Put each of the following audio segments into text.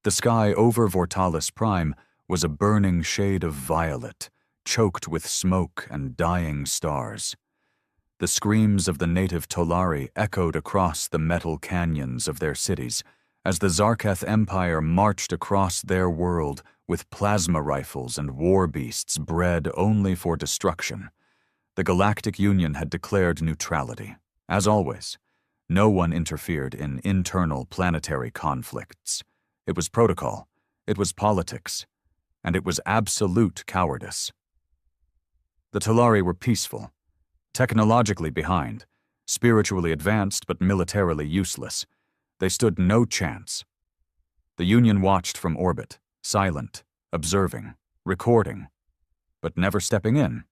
The sky over Vortalis Prime was a burning shade of violet, choked with smoke and dying stars. The screams of the native Tolari echoed across the metal canyons of their cities as the Zarketh Empire marched across their world with plasma rifles and war beasts bred only for destruction. The Galactic Union had declared neutrality. As always, no one interfered in internal planetary conflicts. It was protocol, it was politics, and it was absolute cowardice. The Tolari were peaceful, technologically behind, spiritually advanced but militarily useless. They stood no chance. The Union watched from orbit, silent, observing, recording, but never stepping in,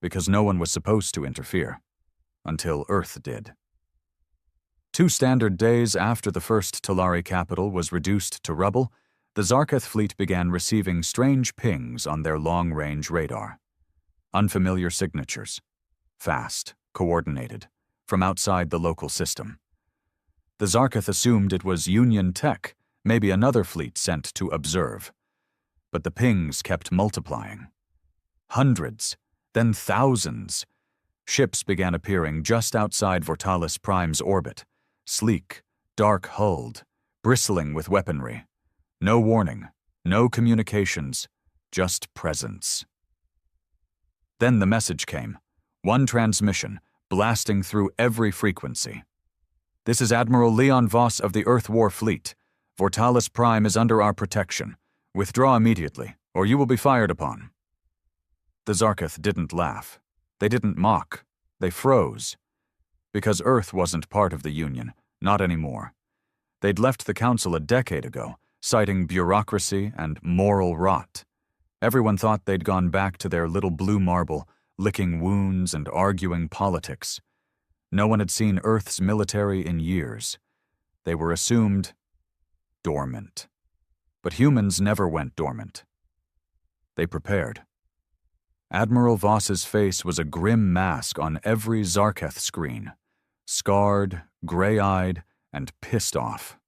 because no one was supposed to interfere, until Earth did. 2 standard days after the first Tolari capital was reduced to rubble, the Zarketh fleet began receiving strange pings on their long-range radar. Unfamiliar signatures, fast, coordinated, from outside the local system. The Zarketh assumed it was Union tech, maybe another fleet sent to observe. But the pings kept multiplying. Hundreds, then thousands. Ships began appearing just outside Vortalis Prime's orbit, sleek, dark-hulled, bristling with weaponry. No warning, no communications, just presence. Then the message came, one transmission, blasting through every frequency. "This is Admiral Leon Voss of the Earth War Fleet. Vortalis Prime is under our protection. Withdraw immediately, or you will be fired upon." The Zarketh didn't laugh. They didn't mock. They froze. Because Earth wasn't part of the Union, not anymore. They'd left the Council a decade ago, citing bureaucracy and moral rot. Everyone thought they'd gone back to their little blue marble, licking wounds and arguing politics. No one had seen Earth's military in years. They were assumed dormant. But humans never went dormant. They prepared. Admiral Voss's face was a grim mask on every Zarketh screen, scarred, gray-eyed, and pissed off.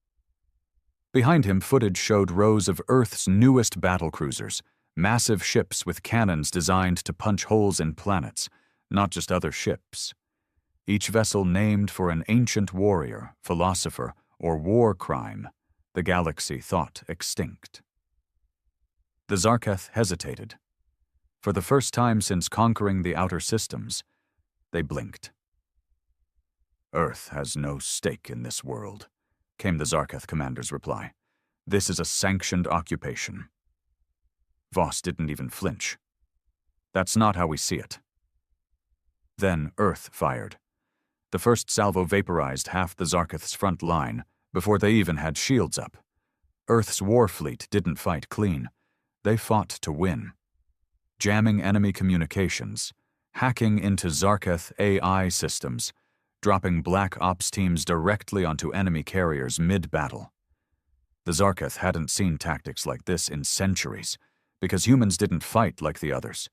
Behind him, footage showed rows of Earth's newest battlecruisers, massive ships with cannons designed to punch holes in planets, not just other ships. Each vessel named for an ancient warrior, philosopher, or war crime the galaxy thought extinct. The Zarketh hesitated. For the first time since conquering the outer systems, they blinked. "Earth has no stake in this world," came the Zarketh commander's reply. "This is a sanctioned occupation." Voss didn't even flinch. "That's not how we see it." Then Earth fired. The first salvo vaporized half the Zarketh's front line before they even had shields up. Earth's war fleet didn't fight clean. They fought to win. Jamming enemy communications, hacking into Zarketh AI systems, dropping Black Ops teams directly onto enemy carriers mid-battle. The Zarketh hadn't seen tactics like this in centuries, because humans didn't fight like the others.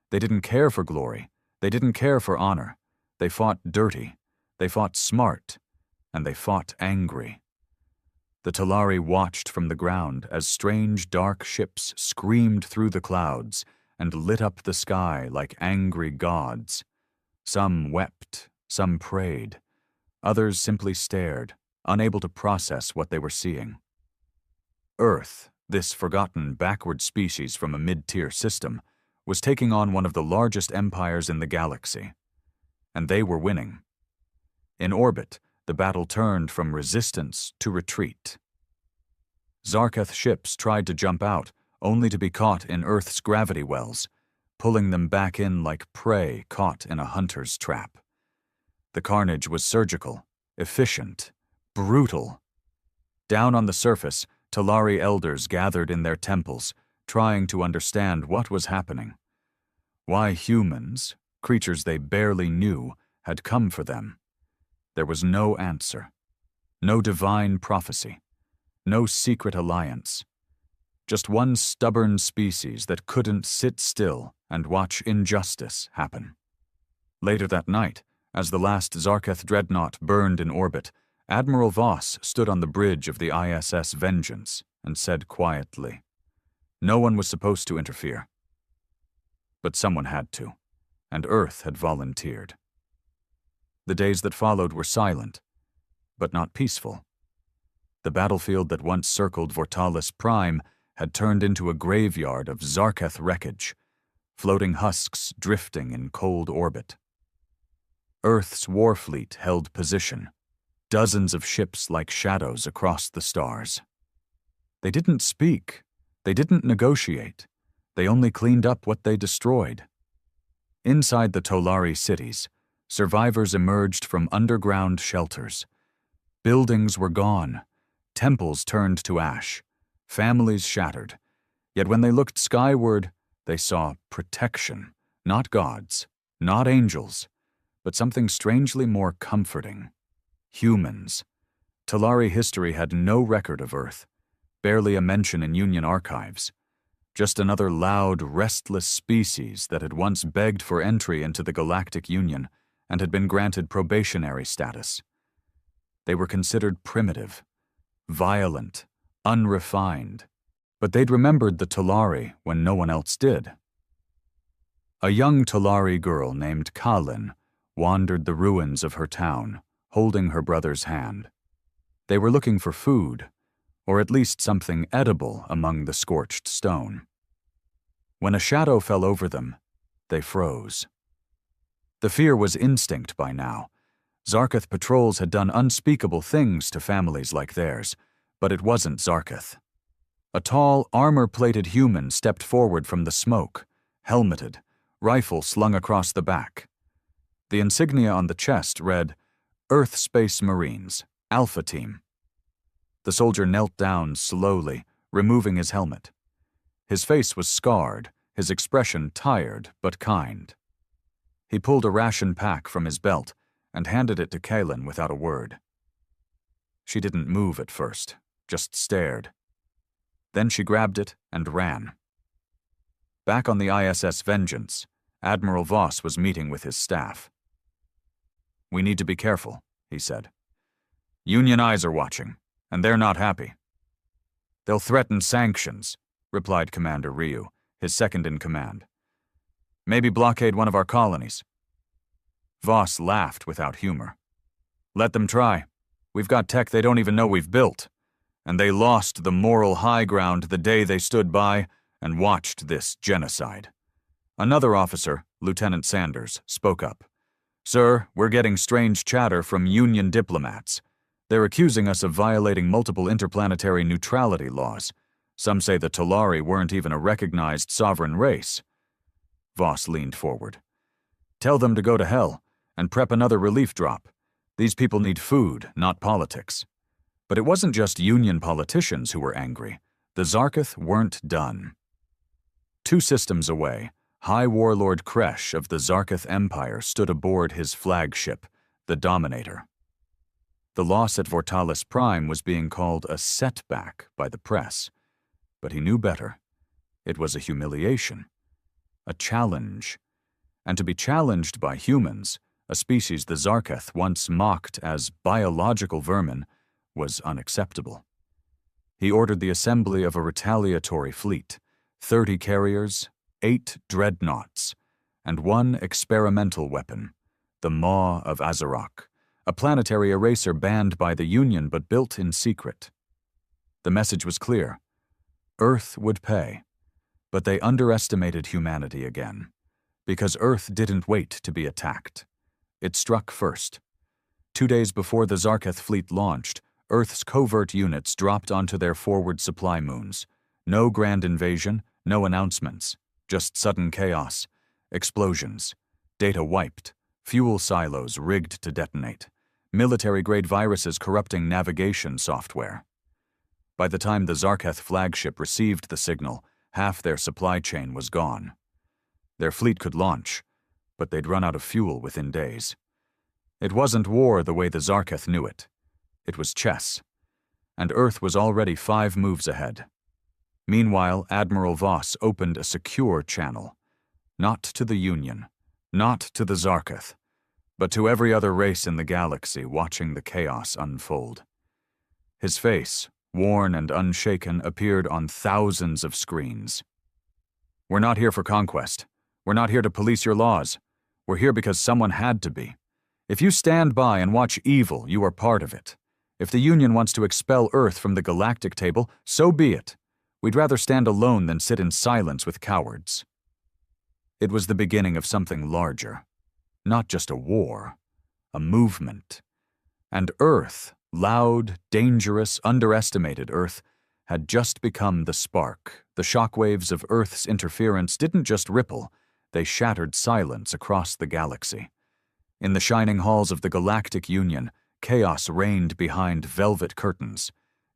They didn't care for glory. They didn't care for honor. They fought dirty. They fought smart. And they fought angry. The Tolari watched from the ground as strange dark ships screamed through the clouds and lit up the sky like angry gods. Some wept, some prayed. Others simply stared, unable to process what they were seeing. Earth, this forgotten backward species from a mid-tier system, was taking on one of the largest empires in the galaxy. And they were winning. In orbit, the battle turned from resistance to retreat. Zarketh ships tried to jump out, only to be caught in Earth's gravity wells, pulling them back in like prey caught in a hunter's trap. The carnage was surgical, efficient, brutal. Down on the surface, Tolari elders gathered in their temples, trying to understand what was happening. Why humans, creatures they barely knew, had come for them. There was no answer. No divine prophecy. No secret alliance. Just one stubborn species that couldn't sit still and watch injustice happen. Later that night, as the last Zarketh dreadnought burned in orbit, Admiral Voss stood on the bridge of the ISS Vengeance and said quietly, "No one was supposed to interfere." But someone had to, and Earth had volunteered. The days that followed were silent, but not peaceful. The battlefield that once circled Vortalis Prime had turned into a graveyard of Zarketh wreckage, floating husks drifting in cold orbit. Earth's war fleet held position, dozens of ships like shadows across the stars. They didn't speak, they didn't negotiate, they only cleaned up what they destroyed. Inside the Tolari cities, survivors emerged from underground shelters. Buildings were gone, temples turned to ash, families shattered. Yet when they looked skyward, they saw protection, not gods, not angels, but something strangely more comforting. Humans. Tolari history had no record of Earth, barely a mention in Union archives. Just another loud, restless species that had once begged for entry into the Galactic Union and had been granted probationary status. They were considered primitive, violent, unrefined, but they'd remembered the Tolari when no one else did. A young Tolari girl named Kalin wandered the ruins of her town, holding her brother's hand. They were looking for food, or at least something edible among the scorched stone. When a shadow fell over them, they froze. The fear was instinct by now. Zarketh patrols had done unspeakable things to families like theirs, but it wasn't Zarketh. A tall, armor-plated human stepped forward from the smoke, helmeted, rifle slung across the back. The insignia on the chest read, "Earth Space Marines, Alpha Team." The soldier knelt down slowly, removing his helmet. His face was scarred, his expression tired but kind. He pulled a ration pack from his belt and handed it to Kalin without a word. She didn't move at first, just stared. Then she grabbed it and ran. Back on the ISS Vengeance, Admiral Voss was meeting with his staff. "We need to be careful," he said. "Union eyes are watching, and they're not happy." "They'll threaten sanctions," replied Commander Ryu, his second-in-command. "Maybe blockade one of our colonies." Voss laughed without humor. "Let them try. We've got tech they don't even know we've built. And they lost the moral high ground the day they stood by and watched this genocide." Another officer, Lieutenant Sanders, spoke up. "Sir, we're getting strange chatter from Union diplomats. They're accusing us of violating multiple interplanetary neutrality laws. Some say the Tolari weren't even a recognized sovereign race." Voss leaned forward. "Tell them to go to hell and prep another relief drop. These people need food, not politics." But it wasn't just Union politicians who were angry. The Zarketh weren't done. 2 systems away, High Warlord Kresh of the Zarketh Empire stood aboard his flagship, the Dominator. The loss at Vortalis Prime was being called a setback by the press, but he knew better. It was a humiliation, a challenge, and to be challenged by humans, a species the Zarketh once mocked as biological vermin, was unacceptable. He ordered the assembly of a retaliatory fleet, 30 carriers, 8 dreadnoughts, and 1 experimental weapon, the Maw of Azarok, a planetary eraser banned by the Union but built in secret. The message was clear. Earth would pay, but they underestimated humanity again, because Earth didn't wait to be attacked. It struck first. 2 days before the Zarketh fleet launched, Earth's covert units dropped onto their forward supply moons. No grand invasion, no announcements, just sudden chaos, explosions, data wiped, fuel silos rigged to detonate, military-grade viruses corrupting navigation software. By the time the Zarketh flagship received the signal, half their supply chain was gone. Their fleet could launch, but they'd run out of fuel within days. It wasn't war the way the Zarketh knew it. It was chess, and Earth was already 5 moves ahead. Meanwhile, Admiral Voss opened a secure channel, not to the Union, not to the Zarketh, but to every other race in the galaxy watching the chaos unfold. His face, worn and unshaken, appeared on thousands of screens. "We're not here for conquest. We're not here to police your laws. We're here because someone had to be. If you stand by and watch evil, you are part of it. If the Union wants to expel Earth from the galactic table, so be it. We'd rather stand alone than sit in silence with cowards." It was the beginning of something larger. Not just a war, a movement. And Earth, loud, dangerous, underestimated Earth, had just become the spark. The shockwaves of Earth's interference didn't just ripple, they shattered silence across the galaxy. In the shining halls of the Galactic Union, chaos reigned behind velvet curtains.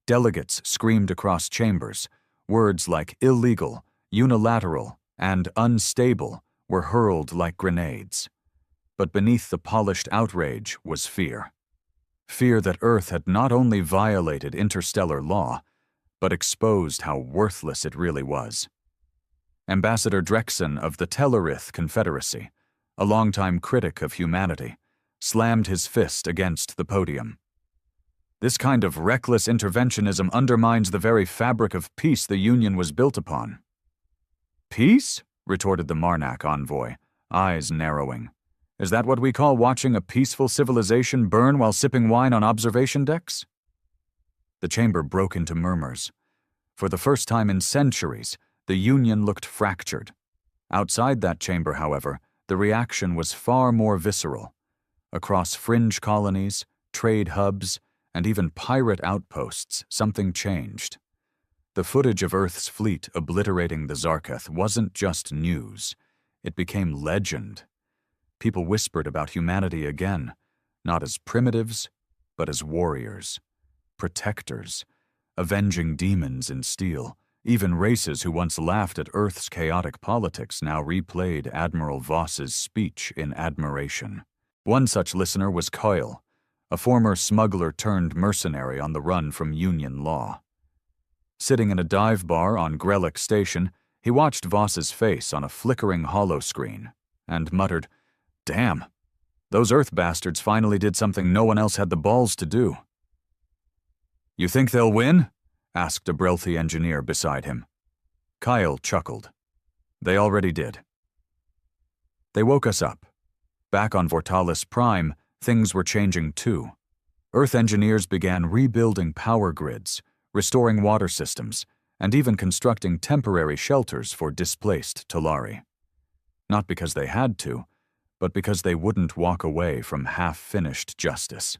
Delegates screamed across chambers. Words like illegal, unilateral, and unstable were hurled like grenades. But beneath the polished outrage was fear. Fear that Earth had not only violated interstellar law, but exposed how worthless it really was. Ambassador Drexen of the Tellerith Confederacy, a longtime critic of humanity, slammed his fist against the podium. "This kind of reckless interventionism undermines the very fabric of peace the Union was built upon." "Peace?" retorted the Marnak envoy, eyes narrowing. "Is that what we call watching a peaceful civilization burn while sipping wine on observation decks?" The chamber broke into murmurs. For the first time in centuries, the Union looked fractured. Outside that chamber, however, the reaction was far more visceral. Across fringe colonies, trade hubs, and even pirate outposts, something changed. The footage of Earth's fleet obliterating the Zarketh wasn't just news. It became legend. People whispered about humanity again, not as primitives, but as warriors, protectors, avenging demons in steel. Even races who once laughed at Earth's chaotic politics now replayed Admiral Voss's speech in admiration. One such listener was Coyle, a former smuggler turned mercenary on the run from Union law. Sitting in a dive bar on Grellick Station, he watched Voss's face on a flickering holoscreen and muttered, "Damn, those Earth bastards finally did something no one else had the balls to do." "You think they'll win?" asked a Brelthy engineer beside him. Kyle chuckled. "They already did." They woke us up. Back on Vortalis Prime, things were changing too. Earth engineers began rebuilding power grids, restoring water systems, and even constructing temporary shelters for displaced Talari. Not because they had to, but because they wouldn't walk away from half-finished justice.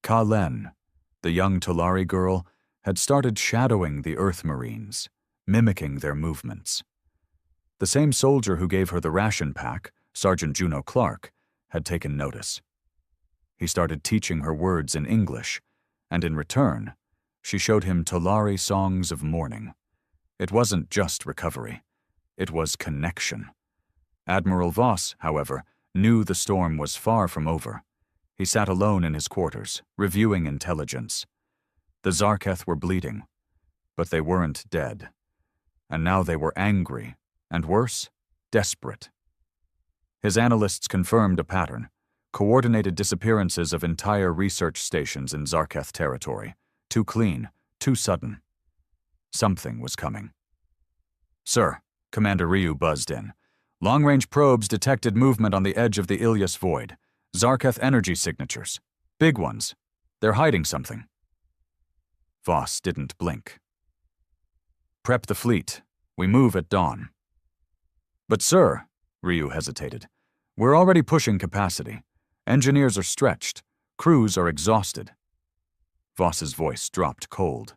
Ka-Len, the young Talari girl, had started shadowing the Earth Marines, mimicking their movements. The same soldier who gave her the ration pack, Sergeant Juno Clark, had taken notice. He started teaching her words in English, and in return, she showed him Talari songs of mourning. It wasn't just recovery. It was connection. Admiral Voss, however, knew the storm was far from over. He sat alone in his quarters, reviewing intelligence. The Zarketh were bleeding, but they weren't dead. And now they were angry, and worse, desperate. His analysts confirmed a pattern: coordinated disappearances of entire research stations in Zarketh territory. Too clean, too sudden. Something was coming. "Sir," Commander Ryu buzzed in. "Long-range probes detected movement on the edge of the Ilias Void. Zarketh energy signatures. Big ones. They're hiding something." Voss didn't blink. "Prep the fleet. We move at dawn." "But sir," Ryu hesitated, "we're already pushing capacity. Engineers are stretched. Crews are exhausted." Voss's voice dropped cold.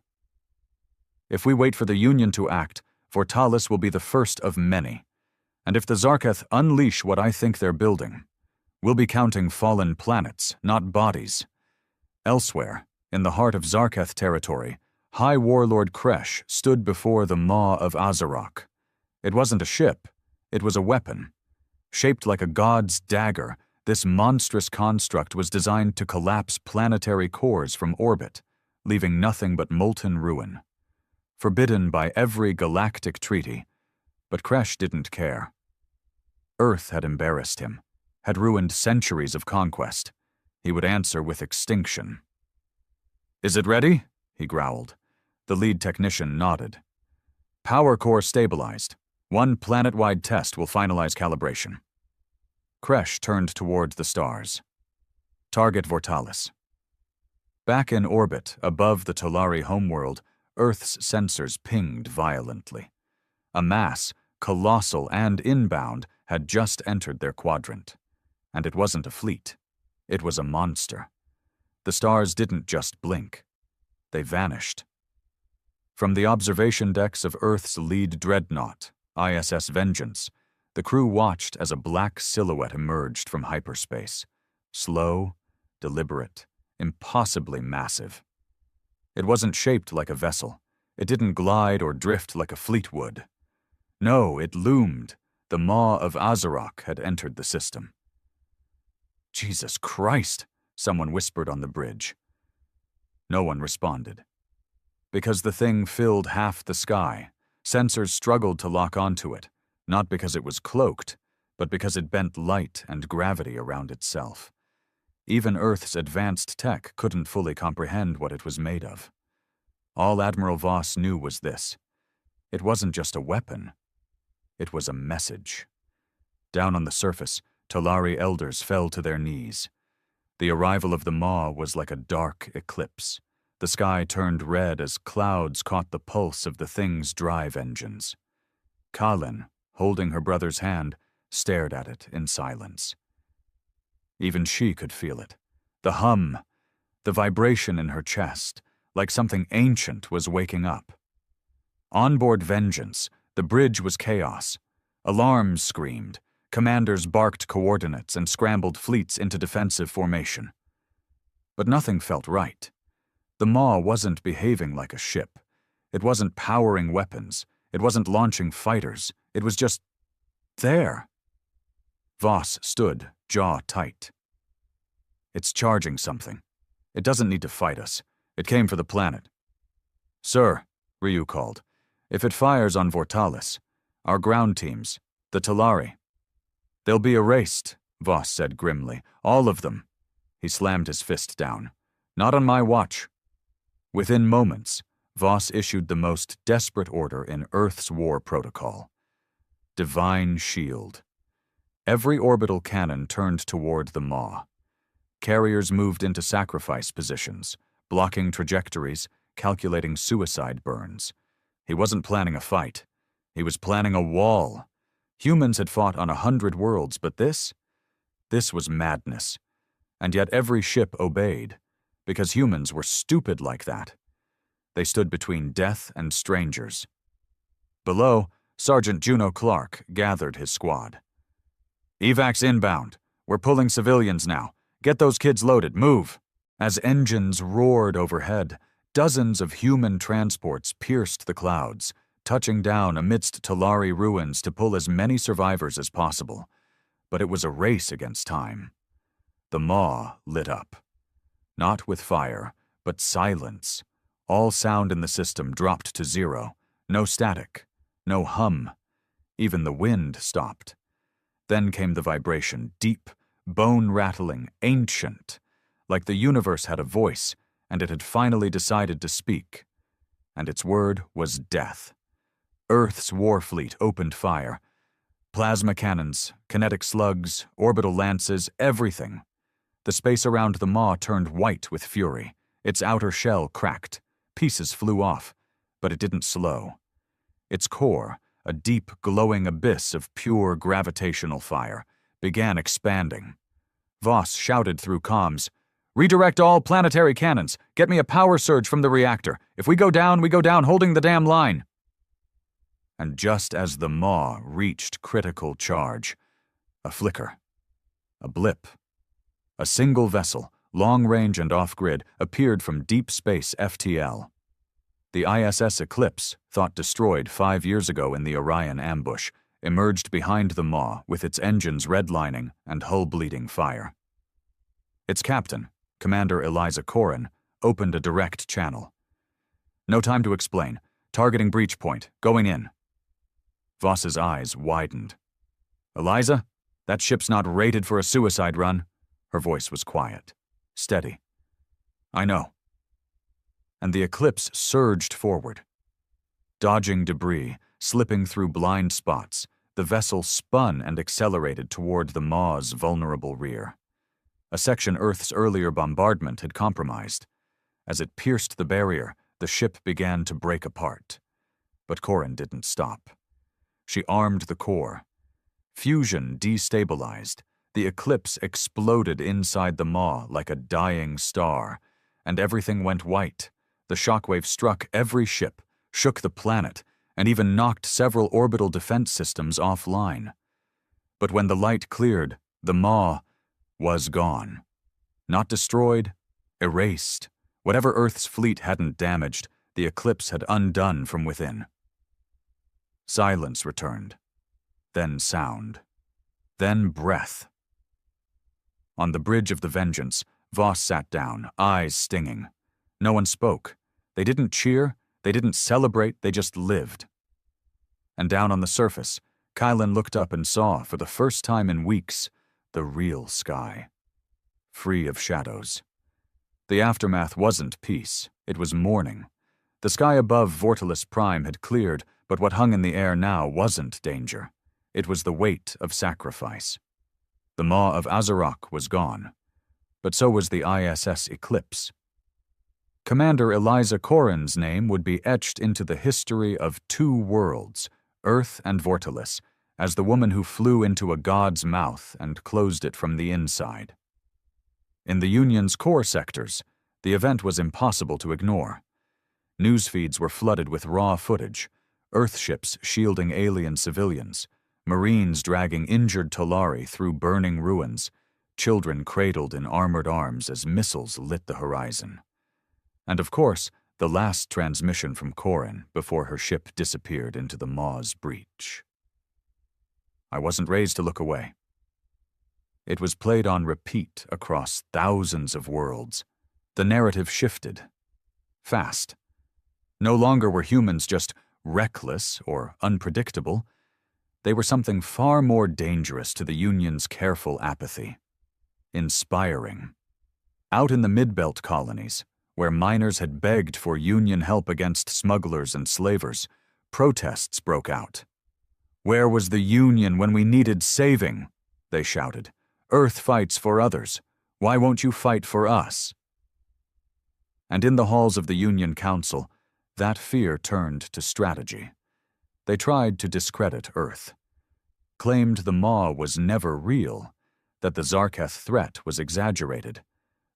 "If we wait for the Union to act, Vortalis will be the first of many. And if the Zarketh unleash what I think they're building, we'll be counting fallen planets, not bodies. Elsewhere, in the heart of Zarketh territory, High Warlord Kresh stood before the Maw of Azarok. It wasn't a ship, it was a weapon. Shaped like a god's dagger, this monstrous construct was designed to collapse planetary cores from orbit, leaving nothing but molten ruin. Forbidden by every galactic treaty, but Kresh didn't care. Earth had embarrassed him, had ruined centuries of conquest. He would answer with extinction. "Is it ready?" he growled. The lead technician nodded. Power core stabilized. One planet-wide test will finalize calibration. Kresh turned toward the stars. Target Vortalis. Back in orbit, above the Tolari homeworld, Earth's sensors pinged violently. A mass, colossal and inbound, had just entered their quadrant. And it wasn't a fleet. It was a monster. The stars didn't just blink. They vanished. From the observation decks of Earth's lead dreadnought, ISS Vengeance, the crew watched as a black silhouette emerged from hyperspace. Slow, deliberate, impossibly massive. It wasn't shaped like a vessel. It didn't glide or drift like a fleet would. No, it loomed. The maw of Azeroth had entered the system. Jesus Christ, someone whispered on the bridge. No one responded. Because the thing filled half the sky, sensors struggled to lock onto it, not because it was cloaked, but because it bent light and gravity around itself. Even Earth's advanced tech couldn't fully comprehend what it was made of. All Admiral Voss knew was this. It wasn't just a weapon. It was a message. Down on the surface, Tolari elders fell to their knees. The arrival of the maw was like a dark eclipse. The sky turned red as clouds caught the pulse of the thing's drive engines. Kalin, holding her brother's hand, stared at it in silence. Even she could feel it. The hum, the vibration in her chest, like something ancient was waking up. Onboard Vengeance, the bridge was chaos. Alarms screamed. Commanders barked coordinates and scrambled fleets into defensive formation. But nothing felt right. The maw wasn't behaving like a ship. It wasn't powering weapons. It wasn't launching fighters. It was just there. Voss stood, jaw tight. It's charging something. It doesn't need to fight us. It came for the planet. Sir, Ryu called, if it fires on Vortalis, our ground teams, the Tolari. They'll be erased, Voss said grimly. All of them. He slammed his fist down. Not on my watch. Within moments, Voss issued the most desperate order in Earth's war protocol. Divine Shield. Every orbital cannon turned toward the maw. Carriers moved into sacrifice positions, blocking trajectories, calculating suicide burns. He wasn't planning a fight. He was planning a wall. Humans had fought on 100 worlds, but this was madness. And yet every ship obeyed, because humans were stupid like that. They stood between death and strangers. Below, Sergeant Juno Clark gathered his squad. Evacs inbound. We're pulling civilians now. Get those kids loaded. Move. As engines roared overhead, dozens of human transports pierced the clouds, touching down amidst Tolari ruins to pull as many survivors as possible. But it was a race against time. The maw lit up. Not with fire, but silence. All sound in the system dropped to zero. No static. No hum. Even the wind stopped. Then came the vibration, deep, bone-rattling, ancient, like the universe had a voice, and it had finally decided to speak. And its word was death. Earth's war fleet opened fire. Plasma cannons, kinetic slugs, orbital lances, everything. The space around the maw turned white with fury. Its outer shell cracked. Pieces flew off, but it didn't slow. Its core, a deep, glowing abyss of pure gravitational fire, began expanding. Voss shouted through comms, "Redirect all planetary cannons. Get me a power surge from the reactor. If we go down holding the damn line." And just as the maw reached critical charge, a flicker, a blip. A single vessel, long-range and off-grid, appeared from deep space FTL. The ISS Eclipse, thought destroyed 5 years ago in the Orion ambush, emerged behind the maw with its engines redlining and hull bleeding fire. Its captain, Commander Eliza Corrin, opened a direct channel. "No time to explain. Targeting breach point. Going in." Voss's eyes widened. "Eliza, that ship's not rated for a suicide run." Her voice was quiet, steady. "I know." and the Eclipse surged forward. Dodging debris, slipping through blind spots, the vessel spun and accelerated toward the Maw's vulnerable rear. A section Earth's earlier bombardment had compromised. As it pierced the barrier, the ship began to break apart. But Corrin didn't stop. She armed the core. Fusion destabilized. The Eclipse exploded inside the Maw like a dying star, and everything went white. The shockwave struck every ship, shook the planet, and even knocked several orbital defense systems offline. But when the light cleared, the Maw was gone. Not destroyed, erased. Whatever Earth's fleet hadn't damaged, the Eclipse had undone from within. Silence returned. Then sound. Then breath. On the bridge of the Vengeance, Voss sat down, eyes stinging. No one spoke. They didn't cheer, they didn't celebrate, they just lived. And down on the surface, Kylan looked up and saw, for the first time in weeks, the real sky. Free of shadows. The aftermath wasn't peace, it was mourning. The sky above Vortalis Prime had cleared, but what hung in the air now wasn't danger. It was the weight of sacrifice. The Maw of Azeroth was gone, but so was the ISS Eclipse. Commander Eliza Corrin's name would be etched into the history of two worlds, Earth and Vortalis, as the woman who flew into a god's mouth and closed it from the inside. In the Union's core sectors, the event was impossible to ignore. News feeds were flooded with raw footage, Earthships shielding alien civilians, Marines dragging injured Tolari through burning ruins, children cradled in armored arms as missiles lit the horizon. And of course, the last transmission from Corrin before her ship disappeared into the Maw's breach. I wasn't raised to look away. It was played on repeat across thousands of worlds. The narrative shifted. Fast. No longer were humans just reckless or unpredictable. They were something far more dangerous to the Union's careful apathy. Inspiring. Out in the Midbelt colonies, where miners had begged for Union help against smugglers and slavers, protests broke out. "Where was the Union when we needed saving?" they shouted. "Earth fights for others. Why won't you fight for us?" And in the halls of the Union Council, that fear turned to strategy. They tried to discredit Earth. Claimed the Maw was never real, that the Zarketh threat was exaggerated,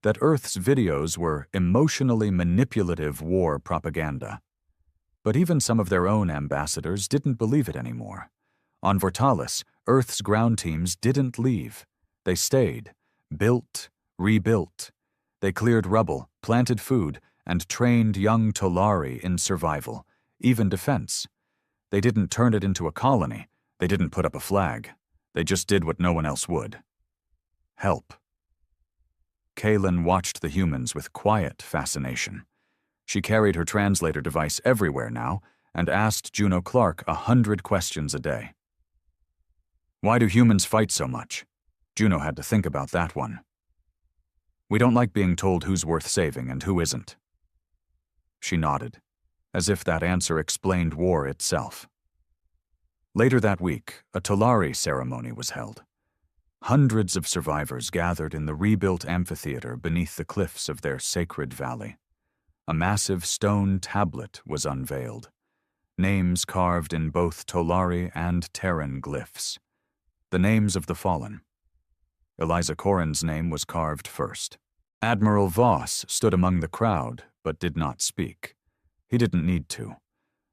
that Earth's videos were emotionally manipulative war propaganda. But even some of their own ambassadors didn't believe it anymore. On Vortalis, Earth's ground teams didn't leave. They stayed, built, rebuilt. They cleared rubble, planted food, and trained young Tolari in survival, even defense. They didn't turn it into a colony. They didn't put up a flag. They just did what no one else would. Help. Kaylin watched the humans with quiet fascination. She carried her translator device everywhere now and asked Juno Clark 100 questions a day. Why do humans fight so much? Juno had to think about that one. We don't like being told who's worth saving and who isn't. She nodded, as if that answer explained war itself. Later that week, a Tolari ceremony was held. Hundreds of survivors gathered in the rebuilt amphitheater beneath the cliffs of their sacred valley. A massive stone tablet was unveiled, names carved in both Tolari and Terran glyphs. The names of the fallen. Eliza Corrin's name was carved first. Admiral Voss stood among the crowd, but did not speak. He didn't need to.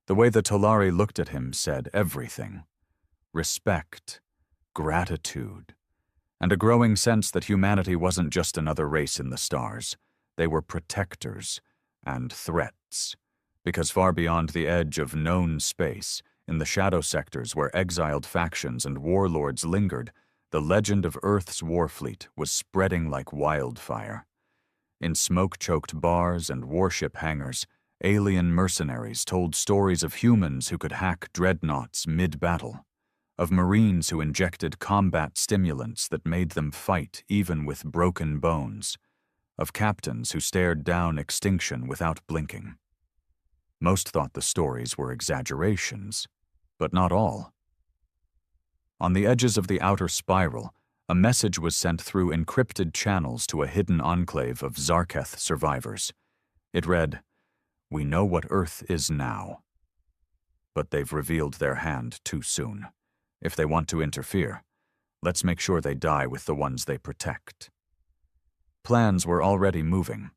The way the Tolari looked at him said everything. Respect, gratitude, and a growing sense that humanity wasn't just another race in the stars. They were protectors and threats, because far beyond the edge of known space, in the shadow sectors where exiled factions and warlords lingered, the legend of Earth's warfleet was spreading like wildfire. In smoke-choked bars and warship hangars, alien mercenaries told stories of humans who could hack dreadnoughts mid-battle, of Marines who injected combat stimulants that made them fight even with broken bones, of captains who stared down extinction without blinking. Most thought the stories were exaggerations, but not all. On the edges of the outer spiral, a message was sent through encrypted channels to a hidden enclave of Zarketh survivors. It read, "We know what Earth is now. But they've revealed their hand too soon. If they want to interfere, let's make sure they die with the ones they protect." Plans were already moving.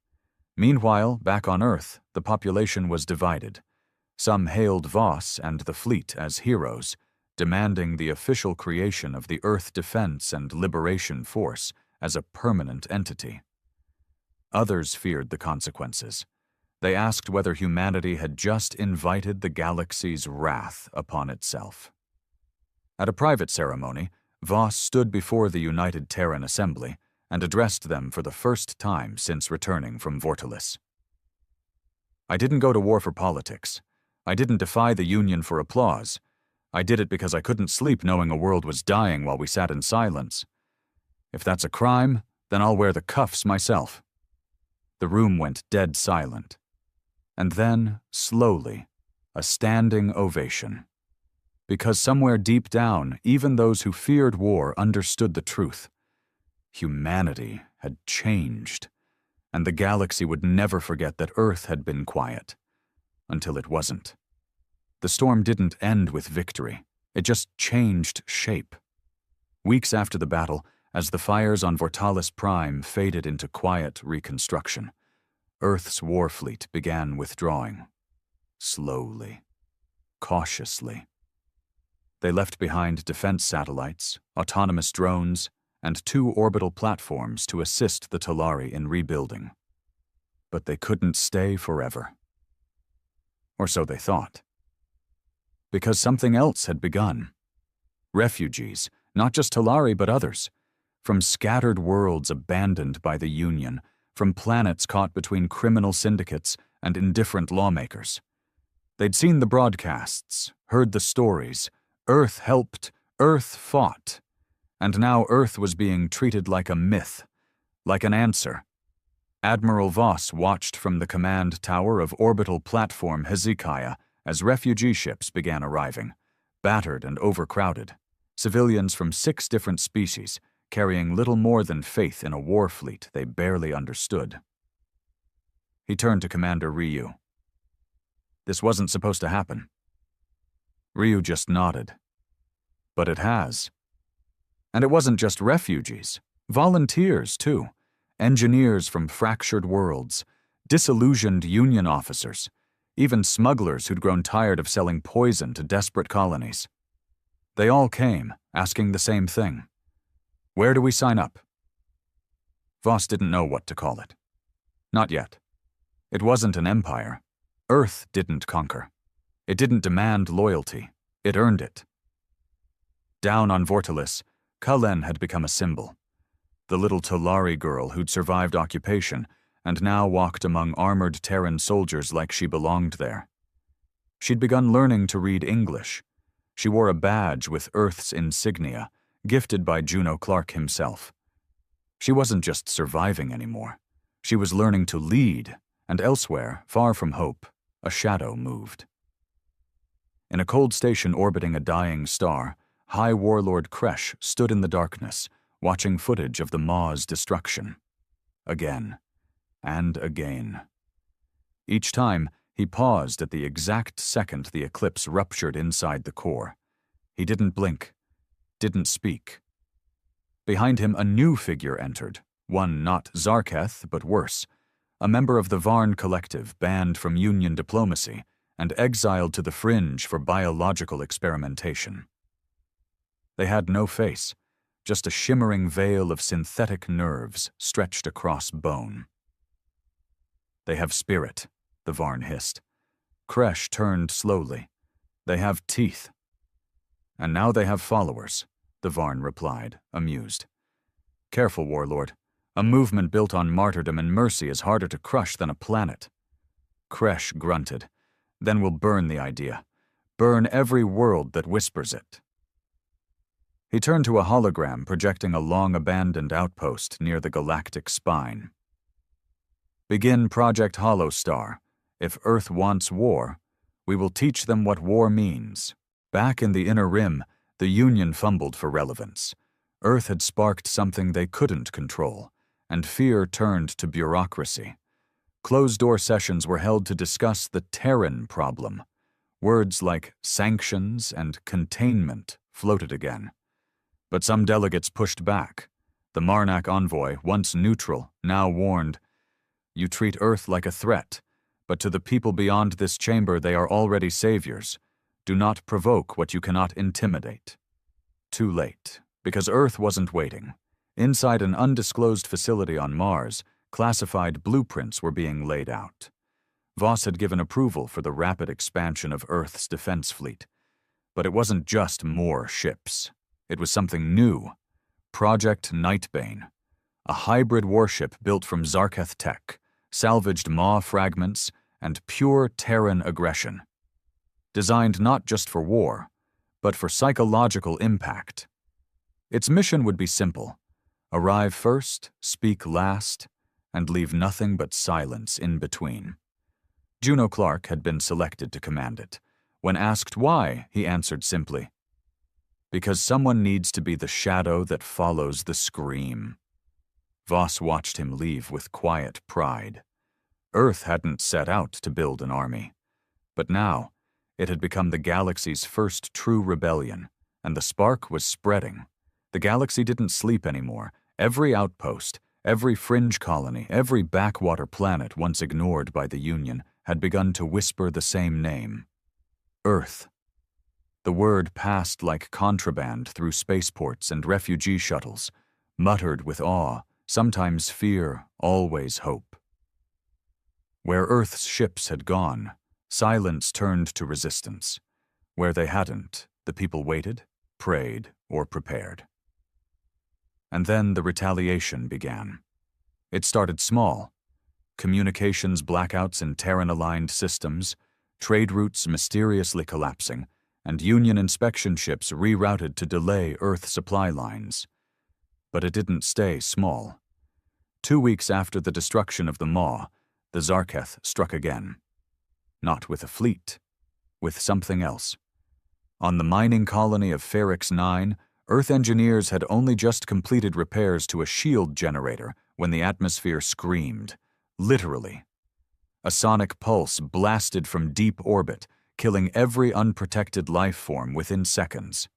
Meanwhile, back on Earth, the population was divided. Some hailed Voss and the fleet as heroes, demanding the official creation of the Earth Defense and Liberation Force as a permanent entity. Others feared the consequences. They asked whether humanity had just invited the galaxy's wrath upon itself. At a private ceremony, Voss stood before the United Terran Assembly and addressed them for the first time since returning from Vortalis. "I didn't go to war for politics. I didn't defy the Union for applause. I did it because I couldn't sleep knowing a world was dying while we sat in silence. If that's a crime, then I'll wear the cuffs myself." The room went dead silent. And then, slowly, a standing ovation. Because somewhere deep down, even those who feared war understood the truth. Humanity had changed, and the galaxy would never forget that Earth had been quiet, until it wasn't. The storm didn't end with victory, it just changed shape. Weeks after the battle, as the fires on Vortalis Prime faded into quiet reconstruction, Earth's war fleet began withdrawing. Slowly, cautiously. They left behind defense satellites, autonomous drones, and 2 orbital platforms to assist the Talari in rebuilding. But they couldn't stay forever. Or so they thought. Because something else had begun. Refugees, not just Talari but others, from scattered worlds abandoned by the Union, from planets caught between criminal syndicates and indifferent lawmakers. They'd seen the broadcasts, heard the stories. Earth helped, Earth fought. And now Earth was being treated like a myth, like an answer. Admiral Voss watched from the command tower of orbital platform Hezekiah as refugee ships began arriving, battered and overcrowded, civilians from 6 different species, carrying little more than faith in a war fleet they barely understood. He turned to Commander Ryu. "This wasn't supposed to happen." Ryu just nodded. "But it has. And it wasn't just refugees, volunteers too, engineers from fractured worlds, disillusioned Union officers, even smugglers who'd grown tired of selling poison to desperate colonies. They all came, asking the same thing. Where do we sign up?" Voss didn't know what to call it. Not yet. It wasn't an empire. Earth didn't conquer. It didn't demand loyalty. It earned it. Down on Vortalis, Kalen had become a symbol. The little Talari girl who'd survived occupation and now walked among armored Terran soldiers like she belonged there. She'd begun learning to read English. She wore a badge with Earth's insignia, gifted by Juno Clark himself. She wasn't just surviving anymore. She was learning to lead, and elsewhere, far from hope, a shadow moved. In a cold station orbiting a dying star, High Warlord Kresh stood in the darkness, watching footage of the Maw's destruction. Again, and again. Each time, he paused at the exact second the eclipse ruptured inside the core. He didn't blink, didn't speak. Behind him, a new figure entered, one not Zarketh, but worse, a member of the Varn Collective banned from Union diplomacy and exiled to the fringe for biological experimentation. They had no face, just a shimmering veil of synthetic nerves stretched across bone. "They have spirit," the Varn hissed. Kresh turned slowly. "They have teeth." "And now they have followers," the Varn replied, amused. "Careful, Warlord. A movement built on martyrdom and mercy is harder to crush than a planet." Kresh grunted. "Then we'll burn the idea. Burn every world that whispers it." He turned to a hologram projecting a long-abandoned outpost near the galactic spine. Begin Project Hollow Star. If Earth wants war, we will teach them what war means. Back in the Inner Rim, the Union fumbled for relevance. Earth had sparked something they couldn't control, and fear turned to bureaucracy. Closed-door sessions were held to discuss the Terran problem. Words like sanctions and containment floated again. But some delegates pushed back. The Marnak envoy, once neutral, now warned, "You treat Earth like a threat, but to the people beyond this chamber they are already saviors. Do not provoke what you cannot intimidate." Too late, because Earth wasn't waiting. Inside an undisclosed facility on Mars, classified blueprints were being laid out. Voss had given approval for the rapid expansion of Earth's defense fleet. But it wasn't just more ships. It was something new. Project Nightbane, a hybrid warship built from Zarketh tech, salvaged Maw fragments, and pure Terran aggression. Designed not just for war, but for psychological impact. Its mission would be simple: arrive first, speak last, and leave nothing but silence in between. Juno Clark had been selected to command it. When asked why, he answered simply, "Because someone needs to be the shadow that follows the scream." Voss watched him leave with quiet pride. Earth hadn't set out to build an army. But now, it had become the galaxy's first true rebellion, and the spark was spreading. The galaxy didn't sleep anymore. Every outpost, every fringe colony, every backwater planet once ignored by the Union had begun to whisper the same name: Earth. The word passed like contraband through spaceports and refugee shuttles, muttered with awe, sometimes fear, always hope. Where Earth's ships had gone, silence turned to resistance. Where they hadn't, the people waited, prayed, or prepared. And then the retaliation began. It started small. Communications blackouts in Terran-aligned systems, trade routes mysteriously collapsing, and Union inspection ships rerouted to delay Earth supply lines. But it didn't stay small. 2 weeks after the destruction of the Maw, the Zarketh struck again. Not with a fleet, with something else. On the mining colony of Ferrix 9, Earth engineers had only just completed repairs to a shield generator when the atmosphere screamed. Literally. A sonic pulse blasted from deep orbit, killing every unprotected life form within seconds.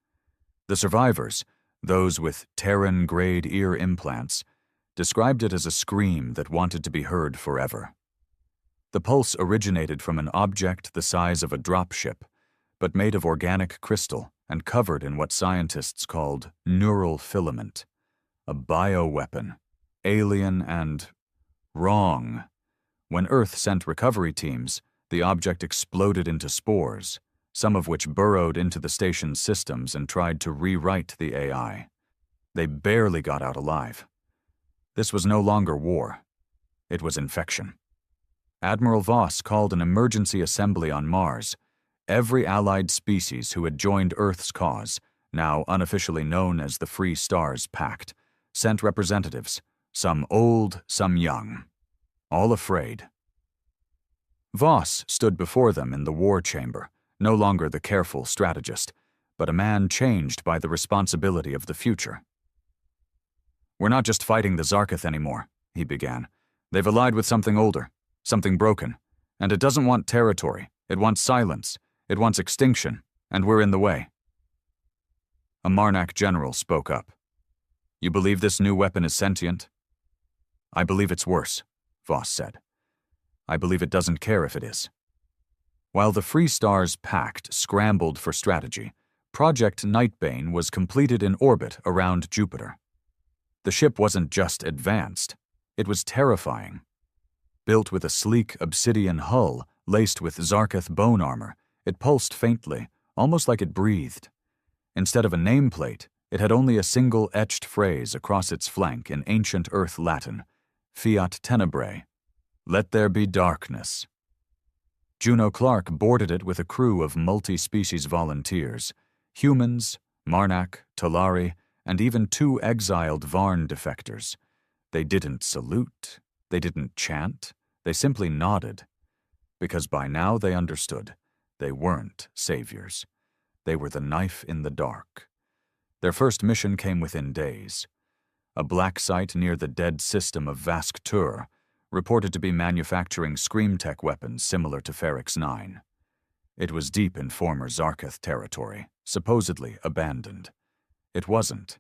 The survivors, those with Terran-grade ear implants, described it as a scream that wanted to be heard forever. The pulse originated from an object the size of a dropship, but made of organic crystal and covered in what scientists called neural filament, a bioweapon, alien and wrong. When Earth sent recovery teams, the object exploded into spores, some of which burrowed into the station's systems and tried to rewrite the AI. They barely got out alive. This was no longer war. It was infection. Admiral Voss called an emergency assembly on Mars. Every allied species who had joined Earth's cause, now unofficially known as the Free Stars Pact, sent representatives, some old, some young, all afraid. Voss stood before them in the war chamber, no longer the careful strategist, but a man changed by the responsibility of the future. "We're not just fighting the Zarketh anymore," he began. "They've allied with something older, something broken, and it doesn't want territory, it wants silence, it wants extinction, and we're in the way." A Marnak general spoke up. "You believe this new weapon is sentient?" "I believe it's worse," Voss said. "I believe it doesn't care if it is." While the Free Stars Pact scrambled for strategy, Project Nightbane was completed in orbit around Jupiter. The ship wasn't just advanced, it was terrifying. Built with a sleek obsidian hull laced with Zarketh bone armor, it pulsed faintly, almost like it breathed. Instead of a nameplate, it had only a single etched phrase across its flank in ancient Earth Latin, Fiat Tenebrae, "Let there be darkness." Juno Clark boarded it with a crew of multi-species volunteers, humans, Marnak, Talari, and even 2 exiled Varn defectors. They didn't salute, they didn't chant, They simply nodded, because by now they understood. They weren't saviors. They were the knife in the dark. Their first mission came within days. A black site near the dead system of Vask-Tur reported to be manufacturing screamtech weapons similar to Ferrix 9. It was deep in former Zarketh territory, supposedly abandoned. It wasn't.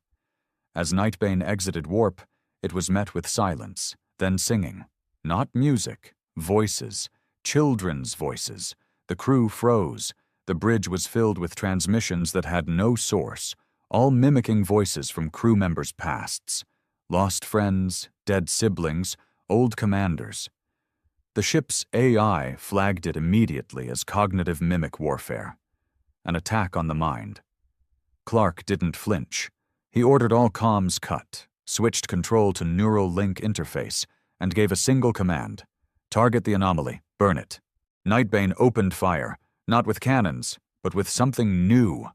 As Nightbane exited Warp, it was met with silence, then singing. Not music, voices, children's voices. The crew froze. The bridge was filled with transmissions that had no source, all mimicking voices from crew members' pasts. Lost friends, dead siblings, old commanders. The ship's AI flagged it immediately as cognitive mimic warfare, an attack on the mind. Clark didn't flinch. He ordered all comms cut, switched control to neural link interface, and gave a single command. Target the anomaly, burn it. Nightbane opened fire, not with cannons, but with something new.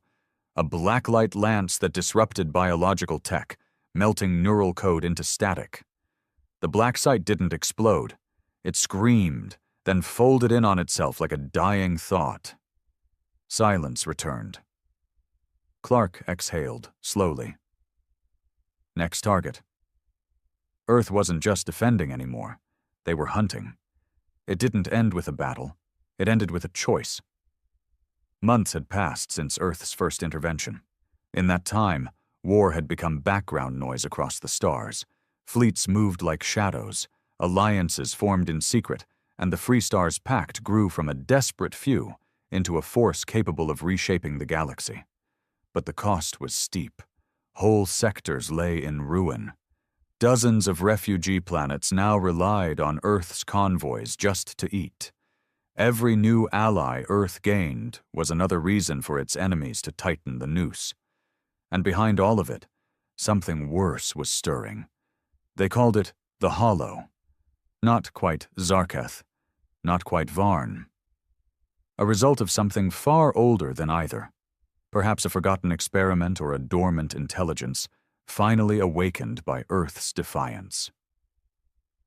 A blacklight lance that disrupted biological tech, melting neural code into static. The black site didn't explode. It screamed, then folded in on itself like a dying thought. Silence returned. Clark exhaled, slowly. Next target. Earth wasn't just defending anymore. They were hunting. It didn't end with a battle. It ended with a choice. Months had passed since Earth's first intervention. In that time, war had become background noise across the stars. Fleets moved like shadows. Alliances formed in secret, and the Free Stars Pact grew from a desperate few into a force capable of reshaping the galaxy. But the cost was steep. Whole sectors lay in ruin. Dozens of refugee planets now relied on Earth's convoys just to eat. Every new ally Earth gained was another reason for its enemies to tighten the noose. And behind all of it, something worse was stirring. They called it the Hollow. Not quite Zarketh, not quite Varn. A result of something far older than either. Perhaps a forgotten experiment or a dormant intelligence, finally awakened by Earth's defiance.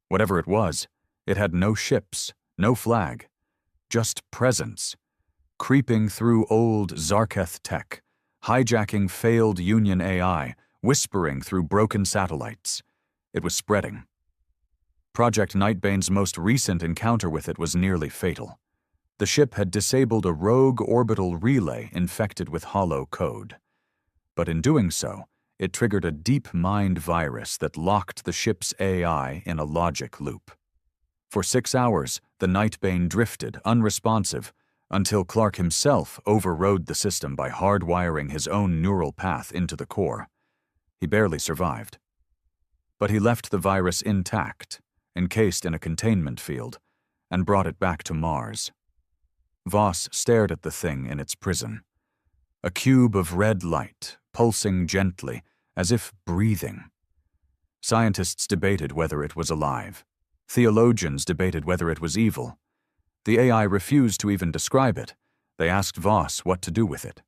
Whatever it was, it had no ships, no flag, just presence, creeping through old Zarketh tech, hijacking failed Union AI, whispering through broken satellites. It was spreading. Project Nightbane's most recent encounter with it was nearly fatal. The ship had disabled a rogue orbital relay infected with hollow code. But in doing so, it triggered a deep mind virus that locked the ship's AI in a logic loop. For 6 hours, the Nightbane drifted, unresponsive, until Clark himself overrode the system by hardwiring his own neural path into the core. He barely survived. But he left the virus intact, encased in a containment field, and brought it back to Mars. Voss stared at the thing in its prison. A cube of red light, pulsing gently, as if breathing. Scientists debated whether it was alive. Theologians debated whether it was evil. The AI refused to even describe it. They asked Voss what to do with it.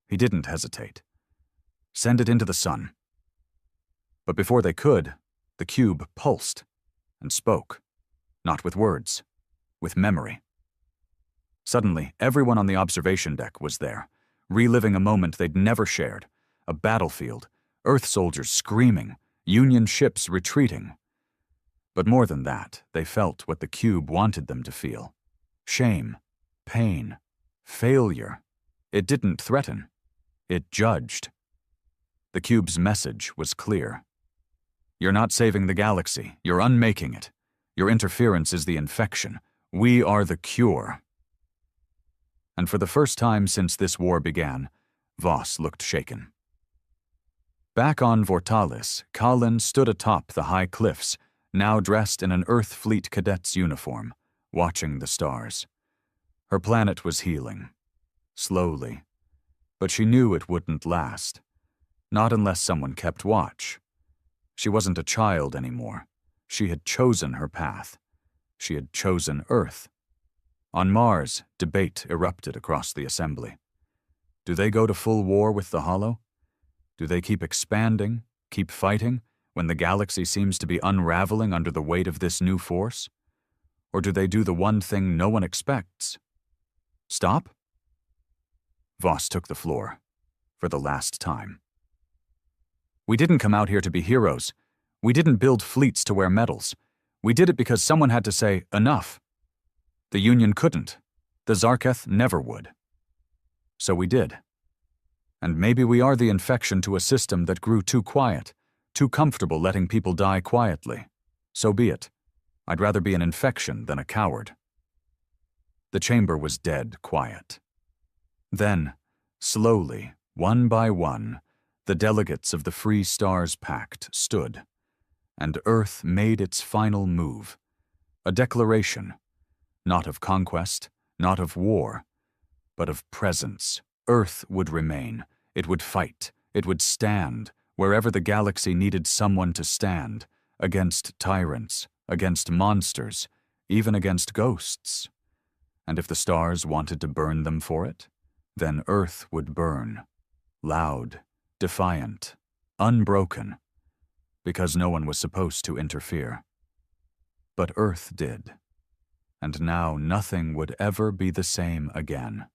He didn't hesitate. Send it into the sun. But before they could, the cube pulsed and spoke, not with words, with memory. Suddenly, everyone on the observation deck was there, reliving a moment they'd never shared, a battlefield, Earth soldiers screaming, Union ships retreating. But more than that, they felt what the cube wanted them to feel. Shame, pain, failure. It didn't threaten. It judged. The cube's message was clear. You're not saving the galaxy. You're unmaking it. Your interference is the infection. We are the cure. And for the first time since this war began, Voss looked shaken. Back on Vortalis, Kalin stood atop the high cliffs, now dressed in an Earth Fleet cadet's uniform, watching the stars. Her planet was healing. Slowly. But she knew it wouldn't last. Not unless someone kept watch. She wasn't a child anymore. She had chosen her path. She had chosen Earth. On Mars, debate erupted across the assembly. Do they go to full war with the Hollow? Do they keep expanding, keep fighting, when the galaxy seems to be unraveling under the weight of this new force? Or do they do the one thing no one expects? Stop? Voss took the floor, for the last time. We didn't come out here to be heroes. We didn't build fleets to wear medals. We did it because someone had to say, enough. The Union couldn't. The Zarketh never would. So we did. And maybe we are the infection to a system that grew too quiet, too comfortable letting people die quietly. So be it. I'd rather be an infection than a coward. The chamber was dead quiet. Then, slowly, one by one, the delegates of the Free Stars Pact stood, and Earth made its final move, a declaration, not of conquest, not of war, but of presence. Earth would remain, it would fight, it would stand, wherever the galaxy needed someone to stand, against tyrants, against monsters, even against ghosts. And if the stars wanted to burn them for it, then Earth would burn, loud, defiant, unbroken, because no one was supposed to interfere. But Earth did, and now nothing would ever be the same again.